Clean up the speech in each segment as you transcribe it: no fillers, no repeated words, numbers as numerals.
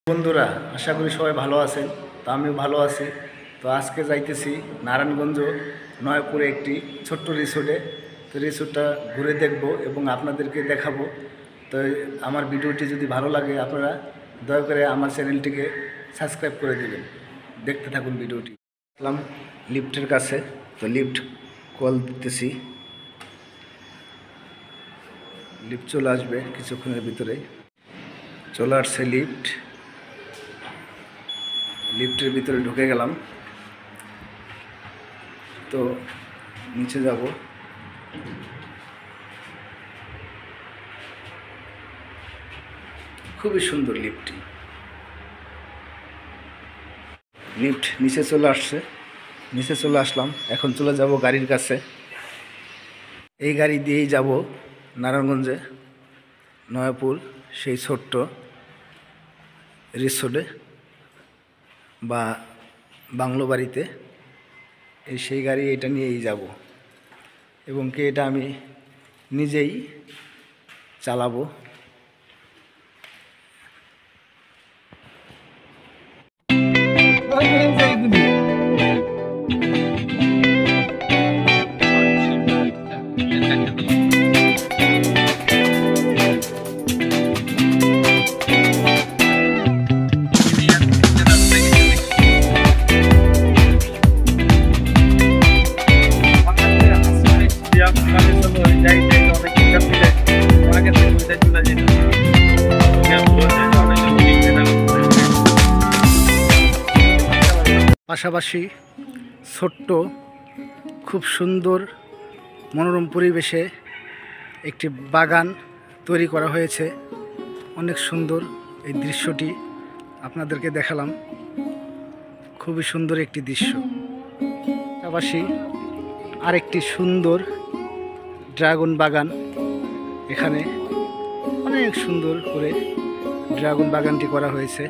বন্ধুরা, আশা করি সবাই ভালো আছেন। তো আমিও ভালো আছি। তো আজকে যাইতেছি নারায়ণগঞ্জ নয়পুরে একটি ছোট্ট রিসোর্টে। তো রিসোর্টটা ঘুরে দেখব এবং আপনাদেরকে দেখাবো। তো আমার ভিডিওটি যদি ভালো লাগে আপনারা দয়া করে আমার চ্যানেলটিকে সাবস্ক্রাইব করে দেবেন। দেখতে থাকুন ভিডিওটি। আসলাম লিফটের কাছে। তো লিফট কল দিতেছি, লিফট চলে আসবে কিছুক্ষণের ভিতরে। চলে আসছে লিফট। লিফটের ভিতরে ঢুকে গেলাম। তো নিচে যাব। খুবই সুন্দর লিফটটি। লিফট নিচে চলে আসছে। নিচে চলে আসলাম। এখন চলে যাব গাড়ির কাছে। এই গাড়ি দিয়েই যাব নারায়ণগঞ্জে নয়াপুর সেই ছোট্ট রিসোর্টে বা বাংলো বাড়িতে। সেই গাড়ি এটা নিয়েই যাব এবং এটা আমি নিজেই চালাবো। পাশাপাশি ছোট্ট খুব সুন্দর মনোরম পরিবেশে একটি বাগান তৈরি করা হয়েছে। অনেক সুন্দর এই দৃশ্যটি আপনাদেরকে দেখালাম। খুবই সুন্দর একটি দৃশ্য। পাশাপাশি আরেকটি সুন্দর ড্রাগন বাগান। এখানে অনেক সুন্দর করে ড্রাগন বাগানটি করা হয়েছে।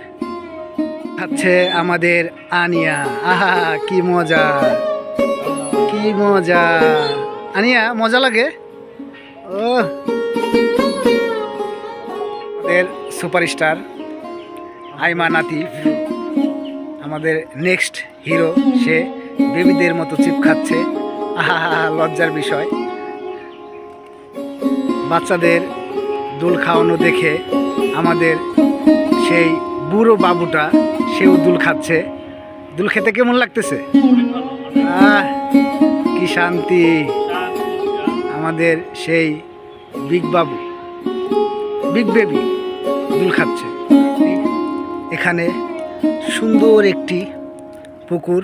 আছে আমাদের আনিয়া। আহা, কি মজা, কি মজা। আনিয়া, মজা লাগে। ও আমাদের সুপারস্টার আইমান আতিফ, আমাদের নেক্সট হিরো। সে বেবিদের মতো চিপ খাচ্ছে। আহা, লজ্জার বিষয়। বাচ্চাদের দোল খাওয়ানো দেখে আমাদের সেই বুড়ো বাবুটা সেও দুল খাচ্ছে। দুল খেতে কেমন লাগতেছে? কি শান্তি। আমাদের সেই বিগ বাবু, বিগ বেবি দুল খাচ্ছে। এখানে সুন্দর একটি পুকুর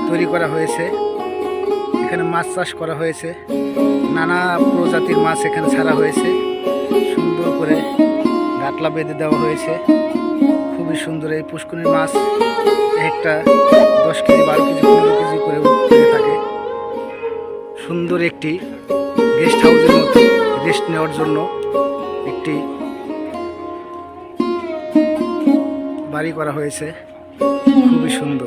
তৈরি করা হয়েছে। এখানে মাছ চাষ করা হয়েছে। নানা প্রজাতির মাছ এখানে ছাড়া হয়েছে। সুন্দর করে গাটলা বেঁধে দেওয়া হয়েছে। খুবই সুন্দর এই পুষ্কুনির মাছ একটা 10 কেজি, 12 কেজি, 15 কেজি করে উঠে থাকে। সুন্দর একটি গেস্ট হাউসের মতো রেস্ট নেওয়ার জন্য একটি বাড়ি করা হয়েছে। খুবই সুন্দর।